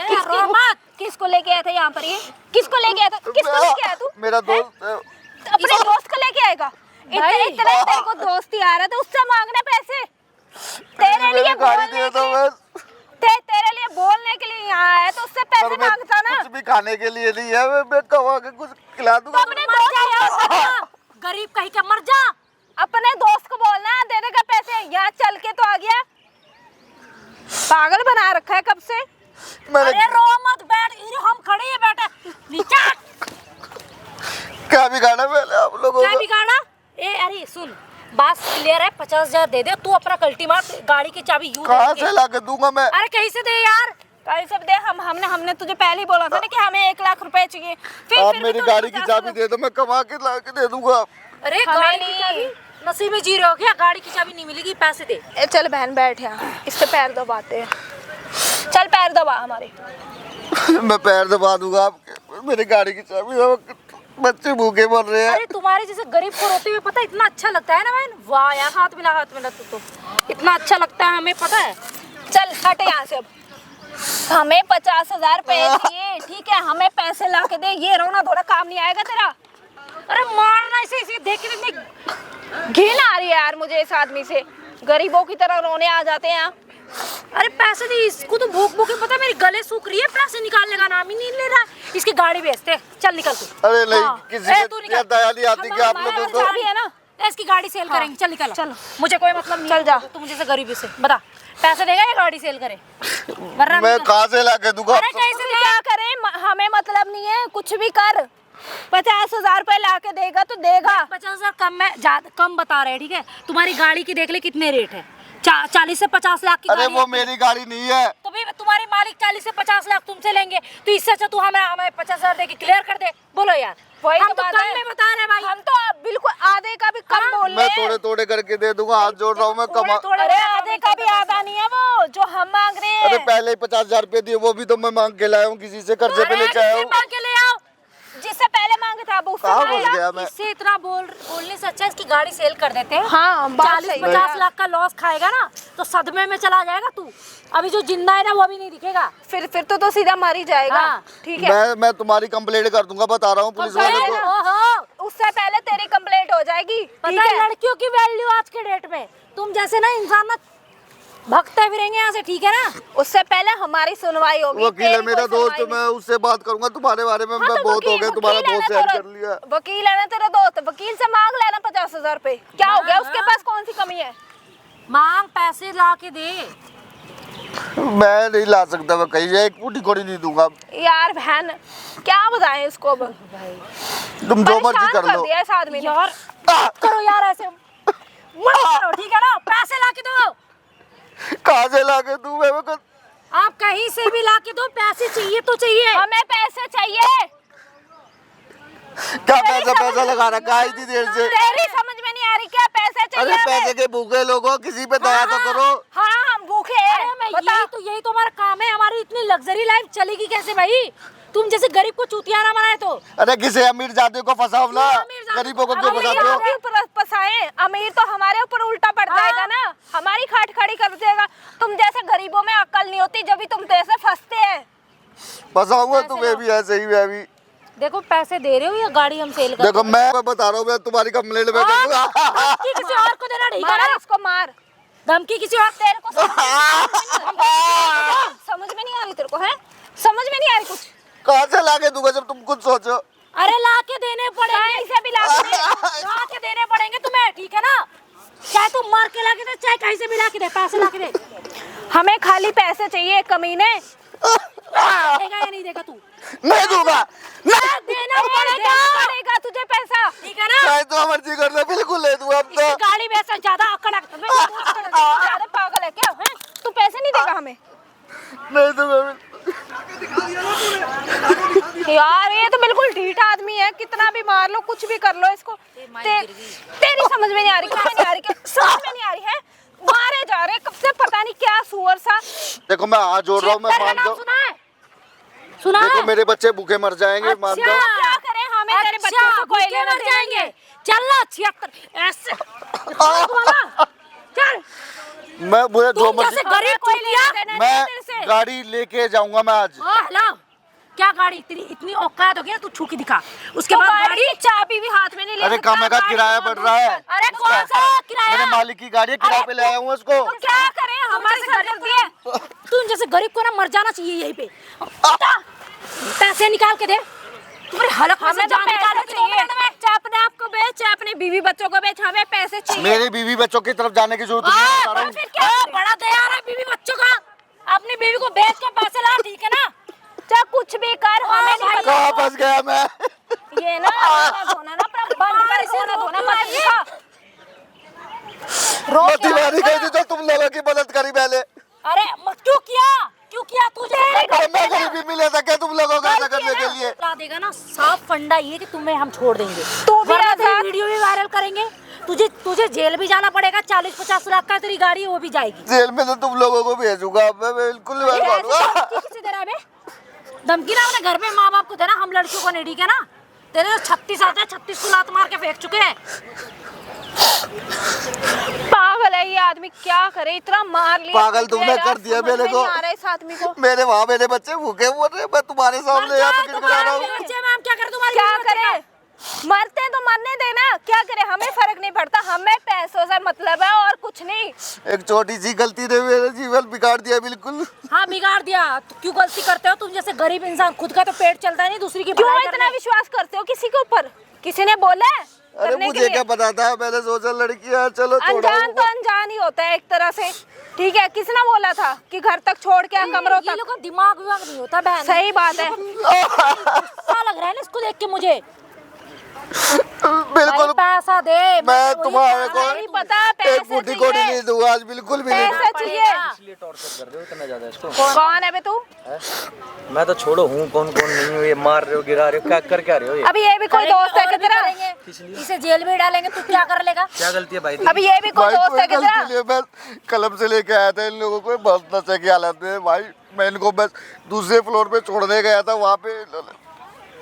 ए, रो मत। किसको लेके आया था यहाँ पर? ये किसको लेके आया था? किसको लेके आया तू? मेरा दोस्त है। अपने दोस्त को लेके आएगा? भाई। इतना तेरे को दोस्ती आ रहा था, उससे मांगना पैसे। तेरे लिए मेरी गाड़ी बोलने दे के दो लिए, बस। तेरे लिए बोलने के लिए यहाँ आया तो उससे और पैसे मैं मांगता ना। कुछ भी खाने के लिए नहीं है, मैं कमा के कुछ खिला दूंगा। अपने मर जा यार, मर जा। गरीब कहीं का मर जा। अपने दोस्त को बोलना दे देगा पैसे। यहाँ चल के तो आ गया, पागल बना रखा है कब से। मैंने अरे रो मत, बैठ। इधर हम खड़े हैं बेटा, नीचे। क्या बिगाड़ा मैंने आप लोगों क्या का? बिगाड़ा? ए अरे सुन, बात क्लियर है, 50,000 दे दे, तू अपना कल्टी मार, गाड़ी की चाबी यूं कहाँ दे से के। ला के दूंगा मैं? अरे कहीं से दे यार। कल सब दे, हमने तुझे पहले ही बोला था ना कि हमें 1 लाख रुपए चाहिए। आप फिर मेरी भी तूने गाड़ी की 50 चाबी दे दो, मैं कमा के ला के दे दूंगा। अरे हमें गाड़ी की नहीं। चाबी नसीब में जी रहे हो क्या? गाड़ी की चाबी नहीं मिलेगी, पैसे दे। ए, चल बहन बैठ यहाँ, इससे पैर दबाते हैं। चल पैर दबा हमारे। मैं पैर दबा दूंगा आपके, मेरी गाड़ी की चाबी। बच्चे भूखे मर रहे हैं। अरे तुम्हारे जैसे गरीब को रोते हुए पता है इतना अच्छा लगता है ना बहन। वाह यार, हाथ मिला तू तो इतना अच्छा लगता है हमें, पता है। चल हट यहाँ से अब। हमें 50,000 रुपए चाहिए, ठीक है? हमें पैसे ला के दे। ये रोना थोड़ा काम नहीं आएगा तेरा। अरे मारना इसे देख के इतनी घिन आ रही है यार मुझे इस आदमी से। गरीबों की तरह रोने आ जाते हैं यहाँ। अरे पैसे दे इसको, तो भूख भूख पता है मेरी गले सूख रही है, पैसे निकालने का नाम ही नहीं ले रहा है। इसकी गाड़ी बेचते, चल निकल तू। अरे नहीं, हाँ। किसी ए, को तू इतनी निकल। दया नहीं आती कि आप हमारा लोगों को। चाबी है ना, इसकी गाड़ी सेल करेंगे, चल निकल। चलो। मुझे कोई मतलब नहीं चल है, जा। तू मुझे से गरीबी से बता, पैसे देगा या गाड़ी सेल करे? वरना मैं कहाँ से ला के दूंगा? अरे कैसे दे? क्या करें, हमें मतलब नहीं है, कुछ भी कर। 50,000 रुपए ला के देगा तो देगा। 50,000 कम में ज्यादा कम बता रहे हैं, ठीक है? तुम्हारी गाड़ी की देख ले कितने रेट है, 40 से 50 लाख की अरे गाड़ी वो है। मेरी गाड़ी नहीं है। तो भी तुम्हारी मालिक 40 से 50 लाख तुमसे लेंगे, तो इससे अच्छा तू हमें 50,000 दे के क्लियर कर दे। बोलो यार, वही हम तो तो बात कम है। में बता रहे हैं भाई। हम तो अब बिल्कुल आधे का भी कम बोल मैं रहे हैं। थोड़े करके दे दूंगा, हाथ जोड़ रहा हूँ मैं कमा। थोड़े अरे आधे का भी आधा नहीं है वो जो हम मांग रहे अरे हैं। पहले ही 50,000 रुपए दिए, वो भी तो मैं मांग के लाया हूँ, किसी से कर्जे पे लेके आया हूँ। मांग के ले आओ। जिससे पहले मांगे था अब उससे कहाँ मांग घुस ला। गया मैं? इससे इतना बोलने से अच्छा इसकी गाड़ी सेल कर देते हैं। हाँ, बात सही 40-50 है। लाख का लॉस खाएगा ना, तो सदमे में चला जाएगा तू। अभी जो जिंदा है ना वो भी नहीं दिखेगा। फिर तो सीधा मर ही जाएगा। हाँ। ठीक है, मैं तुम्हारी कंप्लेंट कर दूंगा, बता रहा हूँ पुलिस वाले को। ओहो, उससे पहले तेरी कंप्लेंट हो जाएगी। पता ठीक है है? लड़कियों की वैल्यू आज के डेट में, तुम जैसे ना इंसान ना भगते फिरेंगे यहाँ से, ठीक है ना? उससे पहले हमारी सुनवाई होगी। वकील है तेरी मेरा कोई दोस्त, सुनवाई मैं उससे बात करूंगा तुम्हारे बारे में। नहीं। हाँ, मैं तो बहुत हो गया, तुम्हारा वकील है बहुत ना सहन तेरा- कर लिया। वकील है ना तेरा दोस्त, वकील से मांग लेना 50,000 रुपए। क्या हो गया, उसके पास कौन सी कमी है? मांग पैसे ला के दे, मैं नहीं ला सकता, मैं कहीं एक फूटी कोड़ी नहीं दूंगा। यार बहन क्या बताएं इसको अब, तुम जो मर्जी परेशान कर लो दिया इस आदमी ने। यार करो यार ऐसे मत करो, ठीक है ना? पैसे ला के दो। कहाँ से ला के दूं मैं? आप कहीं से भी ला के दो, पैसे चाहिए तो चाहिए। हमें पैसे चाहिए। क्या पैसा लगा रखा है इतनी देर से? तेरी समझ में नहीं आ रही क्या? पैसे चाहिए अरे पैसे के भूखे लोगों, किसी पे दया तो करो। हाँ हम भूखे हैं। अरे मैं यही तो हमारा काम है। हमारी इतनी लग्जरी लाइफ चलेगी कैसे भाई? तुम जैसे गरीब को चूतिया ना बनाए तो। अरे किसी अमीर जाति को फंसाओ ना, गरीबों को क्यों फंसाते हो? फंसाए अमीर तो हमारे ऊपर उल्टा पड़ जाएगा ना, हमारी खाट खड़ी कर देगा। तुम जैसे गरीबों में अक्ल नहीं होती, जब भी तुम जैसे फंसते हैं। फंसाऊंगा तुम्हें भी ऐसे ही, मैं भी। देखो पैसे दे रहे हो या गाड़ी हम सेल कर? देखो मैं बता रहा हूँ, मैं तुम्हारी कंप्लेंट में कर दूंगा। धमकी किसी और को देना ठीक है मार ना? इसको मार। धमकी किसी और तेरे को समझ में नहीं आ रही, तेरे को है समझ में नहीं आ रही कुछ? कहाँ से ला के दूंगा जब तुम खुद सोचो? अरे ला के देने पड़ेंगे, से भी ला के देने पड़ेंगे तुम्हें, ठीक है ना? चाहे तुम मार के ला के दे, चाहे कहीं से भी ला के दे, पैसे ला के दे। हमें खाली पैसे चाहिए कमीने। देगा या नहीं देगा तू? नहीं दूंगा, देना पड़ेगा तुझे पैसा, ठीक है ना? चाहे तो मर्जी कर लो, बिल्कुल ले दूंगा। अब तो गाड़ी बेचा ज्यादा अकड़ अरे पागल है क्या? हैं? तू पैसे नहीं देगा हमें? नहीं दूंगा। यार ये तो बिल्कुल ढीठ आदमी है, कितना भी मार लो कुछ भी कर लो इसको। तेरी समझ में नहीं आ रही, समझ में नहीं आ रही, समझ में नहीं आ रही है। मारे जा रहे कब से, पता नहीं क्या सुअर सा। देखो मैं हाथ जोड़ रहा हूँ, मैं मान दो। सुना है? देखो मेरे बच्चे भूखे मर जाएंगे, मान दो। क्या करें हमें तेरे बच्चों को कोई लेना मर जाएंगे। चल ना 76 ऐसे चल। मैं मुझे जो तुम जैसे मर्जी, गरीब कोई लिया मैं गाड़ी लेके जाऊंगा मैं आज। हेलो क्या गाड़ी तेरी इतनी औकात हो गई ना, तू छू के दिखा। उसके बाद गाड़ी की चाबी भी हाथ में नहीं ले अरे सकता। कम का किराया बढ़ रहा है। अरे कौन सा किराया? मेरे मालिक की गाड़ी है, किराए पे ले आया हूँ उसको। तो क्या करें हमारे सरदर्दी है। तुम जैसे गरीब को ना मर जाना चाहिए यहीं पे। पैसे निकाल के दे, तुम्हारे हलक में से हमें तो जान पैसे निकाल के चाहिए। चाहे अपने आप को बेच, चाहे अपने बीवी बच्चों को बेच, हमें पैसे चाहिए। मेरी बीवी बच्चों की तरफ जाने की जरूरत नहीं है, बता रहा हूँ। फिर क्या? बड़ा दया है बीवी बच्चों का। अपनी बीवी को बेच के पैसे ला, ठीक है ना? चाहे कुछ भी कर, हमें नहीं पता। कहाँ फंस गया मैं? ये ना धोना ना अपना बंद कर, इसे धोना मत दिखा। मैं दीवानी गई थी तो तुम लोगों की मदद करी पहले। अरे क्यों किया तुझे? मैं गरीबी मिले था क्या तुम लोगों को ऐसा करने के लिए? बता देगा ना, साफ फंडा ये कि तुम्हें हम छोड़ देंगे। तू भी वरना तेरी आजाद। वीडियो भी वायरल करेंगे। तुझे जेल भी जाना पड़ेगा। 40-50 लाख का तेरी गाड़ी है, वो भी जाएगी। जेल में तो तुम लोगों को भेजूंगा मैं, बिल्कुल नहीं मानूंगा। किसी तरह में धमकी ना अपने घर में माँ बाप को देना, हम लड़कियों को नहीं, ठीक है ना? तेरे 36 आते हैं, 36 को लात मार के फेंक चुके हैं। पागल है ये आदमी, क्या करे, इतना मार लिया। पागल तुमने कर दिया मेरे को। आ रहा है इस आदमी को। मेरे वहाँ मेरे बच्चे भूखे बोल रहे, मैं तुम्हारे सामने यहाँ पे गिड़गिड़ा रहा हूँ। क्या करे तुम्हारी? क्या करे? मरते हैं तो मरने देना, क्या करे, हमें फर्क नहीं पड़ता। हमें पैसों से मतलब है और कुछ नहीं। एक छोटी सी गलती ने मेरा जीवन बिगाड़ दिया बिल्कुल। हाँ बिगाड़ दिया। तो क्यों गलती करते हो तुम जैसे गरीब इंसान? खुद का तो पेट चलता नहीं, दूसरी की क्यों भलाई इतना करने। विश्वास करते हो किसी के ऊपर? किसी ने बोला है अरे करने के मुझे लिए? क्या पता था, मैंने सोचा लड़कियां चलो छोड़ो। अनजान तो अनजान ही होता है एक तरह से, ठीक है? किसने बोला था कि घर तक छोड़ के कमरों ये तक? लोगों का दिमाग विमाग नहीं होता बहन। सही बात है। गुस्सा लग रहा है ना इसको देख के मुझे। बिल्कुल पैसा दे। मैं तुम्हारे को नहीं पता, एक पैसे फूटी कोड़ी चाहिए। नहीं दूंगा आज, बिल्कुल भी नहीं। पैसे चाहिए। इसलिए टॉर्चर कर रहे हो इतना ज्यादा इसको? कौन है बे तू? मैं तो छोड़ो हूँ, कौन कौन नहीं हूँ, ये मार रहे हो, गिरा रहे हो, क्या कर क्या रहे हो ये? अभी ये भी कोई दोस्त है कि तेरा? इसे जेल में डालेंगे तो क्या कर लेगा? क्या गलती है भाई? अभी ये भी कोई भाई दोस्त है कि तेरा? गलती लिए मैं कलम से लेके आया था इन लोगों को, बस नशे की हालत में भाई। मैं इनको बस दूसरे फ्लोर पे छोड़ने गया था, वहाँ पे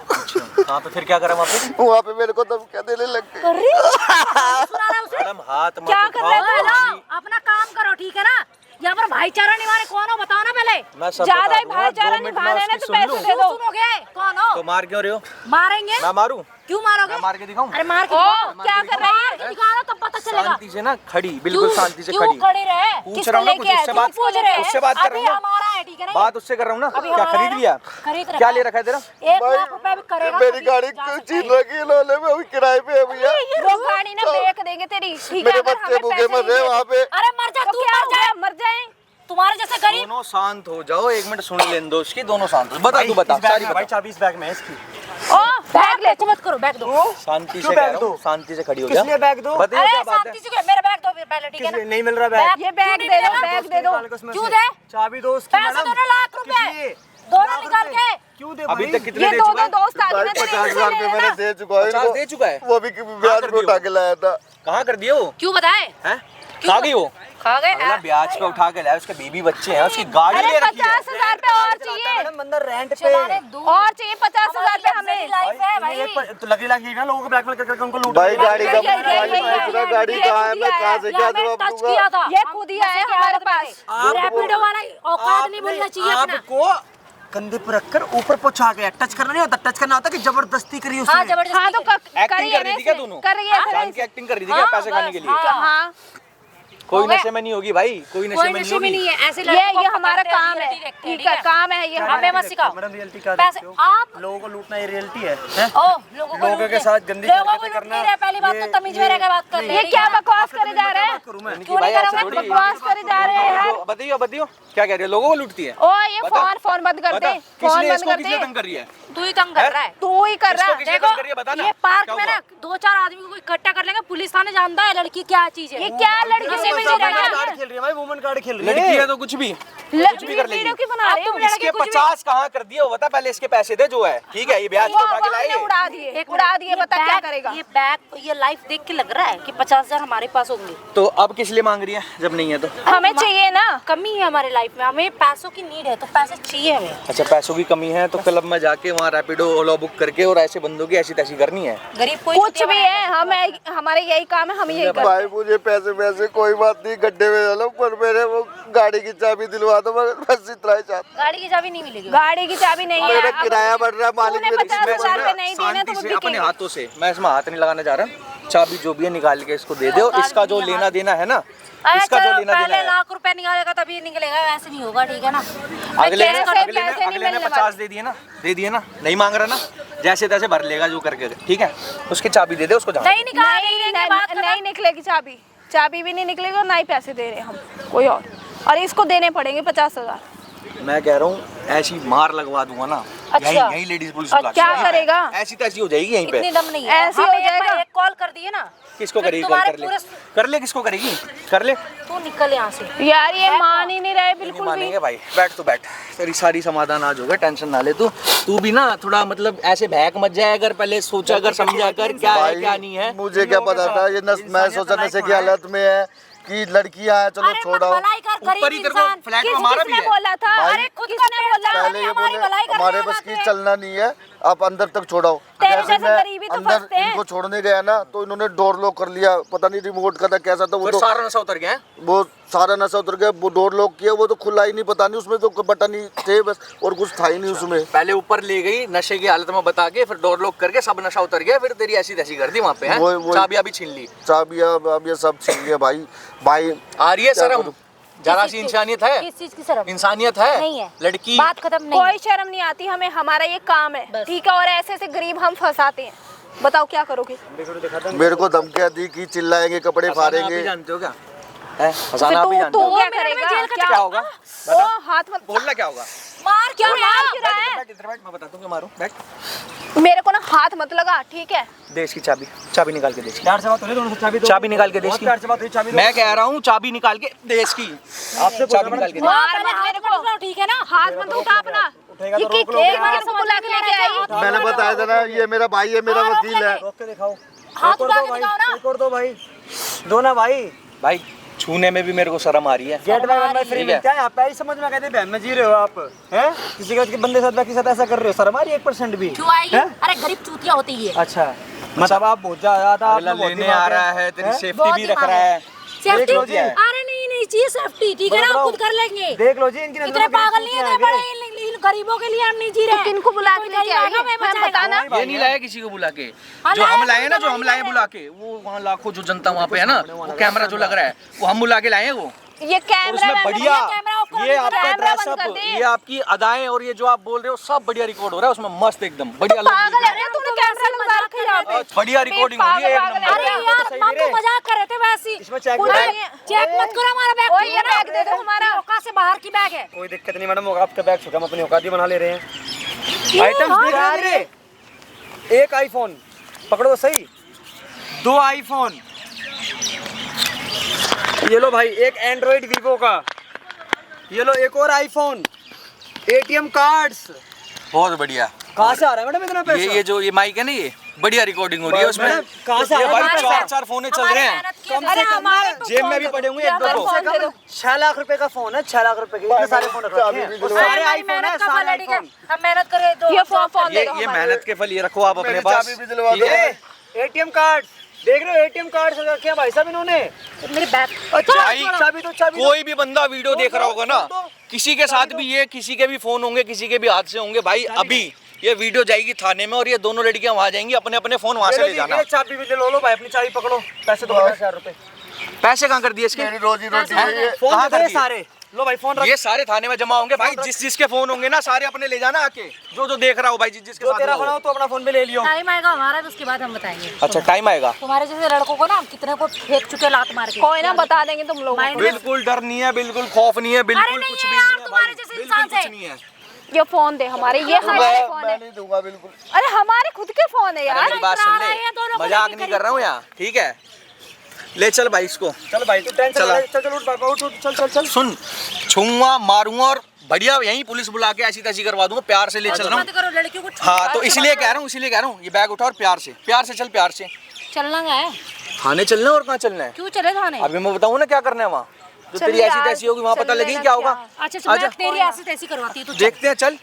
कहाँ पे? फिर क्या करा वहाँ पे मेरे को धमकियाँ देने लग गई। मैडम हाथ मत क्या कर रहे उठाओ। हो? अपना काम करो, ठीक है ना? यहाँ पर भाईचारा निभाने कौन हो बताओ ना पहले। मैं सब ज्यादा बता ही दूंगा, भाईचारा 2 मिनट निभाना है में ना उसकी तो सुन पैसे लूं। दे दो। सुनोगे कौन हो? तो मार क्यों रहे हो? मारेंगे? मैं मारूं? क्यों मारोगे? मैं मार के दिखाऊं? अरे मार के ओ दिखाओ। क्या कर रही मार है? के दिखाओ तब पता चलेगा। शांति से ना खड़ी, बिल्कुल शांति से खड़ी। क्यों खड़े रहे? पूछ रहा हूँ ना कुछ, उससे बात उससे बात कर रहा हूँ ना। हमारा है, ठीक है ना? बात उससे कर रहा हूँ ना। अभी क्या हमारा खरीद है? लिया? खरीद रखा क्या है। ले रखा है तेरा? 1 लाख रुपए भी करेगा। मेरी गाड़ी छीन रखी इन्होंने, मैं किराए पे है भैया। वो गाड़ी ना बेच देंगे तेरी, ठीक है? मेरे अगर बच्चे हमें भूखे पैसे मर नहीं रहे देते। वहाँ पे। अरे मर जा तो तू, क्या मर हो जा। गया? मर जाए। तुम्हारे जैसे गरीब। दोनों शांत हो जाओ, एक मिनट सुन लेने दो उसकी, दोनों शांत हो। बता तू बता, सारी भाई बता। चाबी इस बैग में है इसकी। ओ बैग ले। मत करो, बैग दो। शांति से क्यों कह बैग रहा दो? हूँ, शांति से खड़ी हो किस जा। लिए बैग दो? बताइए अरे क्या बात है। शांति से, मेरा बैग दो पहले, ठीक है ना? नहीं मिल रहा बैग। ये बैग दे दो, बैग दे दो। क्यों दे? चाबी दो उसकी पैसे मैडम। दोनों लाख किस रुपए लिए? दोनों निकाल के। क्यों दे अभी भाई? तक कितने ये दे दो चुका दो है? दोस्त आगे भाई ना 50,000 रुपए मैंने दे चुका है 50 इनको। दे चुका है? वो भी ब्याज पे उठा के लाया था। कहाँ कर दिए वो? क्यों बताए? हैं? खा गई वो? खा गए। अगला ब्याज पे उठा के लाया, उसके बीबी बच्चे हैं, उसकी गाड़ी अरे ले रखी है। 50,000 पे और चाहिए, मैडम अंदर रेंट पे। चलाने दो। और चाहिए 50,000 पे हमें। लाइफ है भाई। तो लगी लगी ना लोगों को ब्लैकमेल करके उनको लूट। भाई गाड़ी का ये- गाड़ी कहाँ है, मैं कहाँ से क्या जवाब टच दूंगा? किया था। ये खुद ही आया हमारे पास। रैपिडो वाला औकात नहीं बोलना चाहिए अपना। आपको कंधे पर रखकर ऊपर पहुंचा गया। टच करना नहीं होता, टच करना होता कि जबरदस्ती करी उसने। हाँ जबरदस्ती। हाँ तो एक्टिंग करिए कर रही थी क्या ना दोनों? इसमें। कर रही है जान की एक्टिंग कर रही थी क्या पैसे खाने के लिए? हाँ कोई हो गया? नशे में नहीं होगी भाई, कोई नशे कोई में नशे नहीं में होगी। नहीं है, ऐसे ये हमारा काम है, ठीक है काम है ये हमें हमारा। मत सिखाओ। मैडम रियलिटी क्या पैसे देखते हो? आप लोगों को लूटना ये रियलिटी है, हैं? ओ लोगों को लोगों के लूट साथ ले। गंदी लोगों को हरकतें लूट करना, नहीं रहे, पहली बात तो तमीज में रहकर बात कर ले। ये क्या बकवास करे जा रहे हैं? करूं मैं? इनकी क्यों नहीं भाई ऐसे करोगे? थोड़ी- बकवास करे जा रहे हैं यार। बताइए बताइए क्या कह रही है, लोगों को लूटती है? ओ ये बता। फोन बंद कर बता, दे, किस फोन लिए बंद इसको कर किस लिए दे। तंग कर रही है? तू ही तंग कर रहा है। तू ही कर रहा इसको है। किस लिए देखो तंग कर रही है, बता ना। ये पार्क क्या में हुआ? ना 4 आदमी को इकट्ठा कर लेंगे, पुलिस थाने जानता है लड़की क्या चीज है। ये क्या लड़की किसी से में भी नहीं रहा रहना। कार्ड खेल रही है भाई, वुमन कार्ड खेल रही है। लड़की है तो कुछ भी वीडियो की बना रहे हो। इसके 50 कहाँ कर दिए वो बता, पहले इसके पैसे दे जो है, ठीक है? ये ब्याज पे उठा के लाए। उड़ा दिए, उड़ा दिए, बता क्या करेगा? ये बैग ये लाइफ देख के लग रहा है कि 50,000 हमारे पास होंगे। तो अब किस लिए मांग रही है जब नहीं है तो? हमें चाहिए ना। कमी है हमारे लाइफ में, हमें पैसों की नीड है तो पैसे चाहिए हमें। अच्छा पैसों की कमी है तो क्लब में जाके वहाँ रैपिडो ओला बुक करके और ऐसे बंदों की ऐसी तैसी करनी है। गरीब कोई कुछ भी है, हम हमारे यही काम है, हम यही करते भाई मुझे पैसे कोई बात नहीं, गड्ढे में डालो, पर मेरे वो गाड़ी की चाबी दिलवा दो, मैं बस इतना ही चाहता हूं। गाड़ी की चाबी नहीं मिलेगी। गाड़ी की चाबी नहीं है। मेरा अब किराया बढ़ रहा है, मालिक तूने मेरे 50,000 रुपए नहीं देने तो शांति वो से अपने बिकेगी। हाथों से, मैं इसमें हाथ नहीं लगाने जा रहा, चाबी जो भी है निकाल के इसको दे दो। इसका जो लेना देना है ना, इसका जो लेना पहले देना है, लाख रुपए निकालेगा तभी निकलेगा, ऐसे नहीं होगा, ठीक है ना? अगले ने पैसे अगले ने नहीं अगले ने मिलने 50 दे दिए ना, दे दिए ना, नहीं मांग रहा ना, जैसे तैसे भर लेगा जो करके, ठीक है? उसकी चाबी दे दे उसको। नहीं निकाल नहीं, बात नहीं निकलेगी चाबी, चाबी भी नहीं निकलेगी और ना ही पैसे दे रहे हम कोई और इसको देने पड़ेंगे 50,000। मैं कह रहा हूँ ऐसी मार लगवा दूंगा ना, अच्छा। यही लेडीज पुलिस और बुला के क्या यहीं पे, करेगा? ऐसी तैसी हो जाएगी यहीं पे। इतनी दम नहीं है। ऐसे हो हमें एक जाएगा। बार एक कॉल कर दिए ना, किसको फिर करेगी? कॉल तुम्हारे कर ले, पूरे- कर ले, किसको करेगी? कर ले। तू निकल यहाँ से। यार ये मान ही नहीं रहे नहीं बिल्कुल भी। मानेंगे भाई, बैठ तो बैठ, तेरी सारी समाधान आज होगा, टेंशन ना ले तू भी ना थोड़ा मतलब ऐसे बहक मत जाए, अगर पहले सोचा कर समझा कर क्या है भाई, क्या नहीं है। मुझे क्या पता था ये मैं सोचा नशे की हालत में है कि लड़कियां हैं, चलो अरे छोड़ो। भलाई कर, ऊपर ही गरीब तेरे को इंसान। फ्लैट में किस मारा भी किसने है। बोला था? भाई, अरे खुद किसने बोला? पहले ये हमारी बोले भलाई करने हमारे वाला बस की है। चलना नहीं है, आप अंदर तक छोड़ाओ। तेरे जैसे जैसे मैं गरीबी तो अंदर फंसते हैं। इनको छोड़ने गया ना तो इन्होंने डोर लॉक कर लिया, पता नहीं रिमोट का था कैसा था वो, फिर तो सारा नशा उतर गया है। वो सारा नशा उतर गया, वो डोर लॉक किया, वो तो खुला ही नहीं, पता नहीं उसमें तो बटन ही थे बस और कुछ था ही नहीं उसमें। पहले ऊपर ले गई नशे की हालत में बता के, फिर डोर लॉक करके सब नशा उतर गया, फिर तेरी ऐसी तैसी कर दी वहाँ पे, वो- चाबी अभी छीन ली। चाबियां अब ये सब छीन लिया भाई। भाई आ रही है क्या शर्म? करूं? जरा किस सी चीज़ की? इंसानियत है? किस चीज की शर्म? इंसानियत है? नहीं है। लड़की बात खत्म नहीं। कोई शर्म नहीं आती हमें, हमारा ये काम है, बस। ठीक है? और ऐसे ऐसे गरीब हम फंसाते हैं, बताओ क्या करोगे? मेरे को धमकियां दी कि चिल्लाएंगे, कपड़े फसाना आप ही फाड़ेंगे। जानते हो क्या? है फिर फसाना आप ही तू जानते तू हो? क्या 2 मिनट में करेगा? जेल का क्या होगा? ओ हाथ मत, बोलना क्या होगा? मार क्या क्यों मार क्यों रहा है? बैठ इधर बैठ, मैं बताता हूँ क्यों मारूं। बैठ, मेरे को ना हाथ मत लगा, ठीक है? दे इसकी चाबी, चाबी निकाल के दे इसकी। प्यार से बात हो रही है, दोनों से चाबी दो। चाबी निकाल के दे बहुत इसकी। प्यार से बात हुई, चाबी दो। मैं कह रहा हूँ चाबी निकाल के दे इसकी। आपसे चाबी निकाल के दे। मार मत मेरे को, ठीक है ना? हाथ मत उठा अपना। उठेगा ये तो कि रोक लो। एक बार को बुला के लेके आई। मैंने बताया था ना ये मेरा भाई है, मेरा हाँ, वकील है। रोक के दिखाओ। हाथ एक और उठा दो के भाई, दिखाओ ना। एक और दो भाई, दो ना भाई। भाई छूने में भी मेरे को शर्म आ रही है। गेट बैग अंदर फ्री ठीक है। मिलता है, आप ऐसे समझ में कहते बहन में जी रहे हो आप, हैं? किसी के बंदे साथ के साथ ऐसा कर रहे हो, शर्म आ रही है 1% भी? क्यों आएगी? हैं? अरे गरीब चूतिया होती है। अच्छा, मतलब आप बहुत ज्यादा अगला लेने आ रहा है, तेरी सेफ्टी भी रख रहा है। सेफ्टी? देख लो जी। अरे नहीं चाहिए सेफ्टी, ठीक है ना? हम खुद कर लेंगे। देख लो जी, इनकी नजरों इतने में पागल नहीं है, कितनी इतने बड़े आगे। इन गरीबों के लिए हम नहीं जी रहे। तो किनको बुला के कोई लेके गरीब आई आएगा, मैं है? बचाएगा। बताना। ये नहीं लाया किसी को बुला के, हाँ, जो हम लाया लाए ना, तो जो हम लाए बुला के, वो वहाँ लाखों जो जनता वहाँ पे है ना, वो कैमरा जो लग रहा है वो हम बुला के लाए हैं। वो ये कैमरा उसमें वैमरा- बढ़िया कैमरा ऑफ कर ये दे, आपका कैमरा बंद ड्रेसअप, कर दे। ये आपकी अदाएं और ये जो आप बोल रहे हो सब बढ़िया रिकॉर्ड हो रहा है उसमें, मस्त एकदम बढ़िया लग पागल रही है रे, तूने कैमरा लगा रखा है यहाँ पे। बढ़िया रिकॉर्डिंग हो रही है एक पागल नंबर। अरे यार माँ तो मजाक कर रहे थे वैसे ही। इसमें चेक पूरा नहीं है। चेक मत करो हमारा बैग। ओए, ये बैग दे दो हमारा। औकात से बाहर की बैग है। कोई दिक्कत नहीं मैडम, होगा आपका बैग छुका, हम अपनी औकात ही बना ले रहे हैं। आइटम्स देख रहे हैं मेरे? एक आईफोन पकड़ो तो सही, 2 आईफोन, ये लो भाई एक एंड्रॉइड वीवो का, ये लो एक और आईफोन, एटीएम कार्ड्स। बहुत बढ़िया। कहाँ से आ रहा है मैडम इतना पैसा? ये जो ये माइक है ना, ये बढ़िया रिकॉर्डिंग हो रही है उसमें। मैडम, कहाँ से आ ये रहा है भाई पैसा? 4 फोन चल रहे हैं। अरे हमारे तो जेब में भी पड़े होंगे एक दो हमारे तो। फोन दे दो। 6 लाख रुपए का फोन है, 6 लाख रुपए के इतने सारे फोन रख रखे हैं। और सारे आईफोन है, सारे आईफोन। हम मेहनत करे तो ये फोन दे ये दो ये हमारे। मेहनत के फल ये रखो आप अपने मेरी पास। चाबी भी दिलवा ठीक दो। है? एटीएम कार्ड देख रहे हो, एटीएम कार्ड से रखे हैं भाई साहब इन्होंने। मेरे बैग। भाई चाबी दो, चाबी दो। कोई भी बंदा वीडियो देख रहा होगा ना, किसी के साथ भी ये, किसी के भी फोन होंगे, किसी के भी हाथ से होंगे भाई, अभी ये वीडियो जाएगी थाने में और ये दोनों लड़कियां वहां जाएंगी, अपने अपने फोन वहां से ले जाना। ये चाबी भी लो, लो भाई अपनी चाबी पकड़ो, पैसे दो 50,000 रुपए। पैसे कहाँ कर दिए इसके? मेरी रोजी रोटी है ये। फोन कहाँ दे कर दे दिए? सारे, लो भाई फोन रख। ये सारे थाने में जमा होंगे भाई, जिस जिसके फोन होंगे ना सारे अपने ले जाना आके, जो जो देख रहा हो भाई, जिस जिसके जो साथ तेरा हुआ बना हो। हो तो अपना फोन भी ले लियो। टाइम आएगा हमारा तो उसके बाद हम बताएंगे। अच्छा टाइम आएगा। तुम्हारे जैसे लड़कों को ना हम कितने को फेंक चुके लात मार के। कोई ना बता देंगे तुम लोगों को। माइंड- बिल्कुल डर नहीं है, बिल्कुल खौफ नहीं है, बिल्कुल नहीं कुछ है भी यार, नहीं है तुम्हारे भाई, जैसे बिल्कुल इंसान कुछ से। नहीं है। ये फोन दे हमारे, ये हमारे फोन मैं है। नहीं दूंगा बिल्कुल। अरे हमारे खुद के फोन है यार। मेरी बात सुन रहे हैं दोनों ले, को मजाक लेके नहीं कर रहा हूँ यहाँ, ठीक है? ले चल भाई इसको। चल भाई तू टेंशन चला। मत ले, चल चल उठ बाबा, उठ उठ, चल चल चल। सुन, छूंगा मारूंगा और बढ़िया यहीं पुलिस बुला के ऐसी तैसी करवा दूंगा, प्यार से ले चल रहा हूँ। मत करो लड़कियों को। हाँ तो इसलिए कह रहा हूँ, इसीलिए कह रहा हूँ, ये बैग उठा और प्यार से चल, प्यार से। चलना है। थाने चलना है और कहाँ चलना है? क्यों चले थाने? अभी मैं बताऊँ ना क्या करना है वहाँ, जो चल तेरी ऐसी यार, तैसी होगी वहाँ चल पता लगेगी लेना क्या होगा। क्या? अच्छा मैं आजा। तेरी ऐसी तैसी करवाती है तू चल। देखते हैं, चल।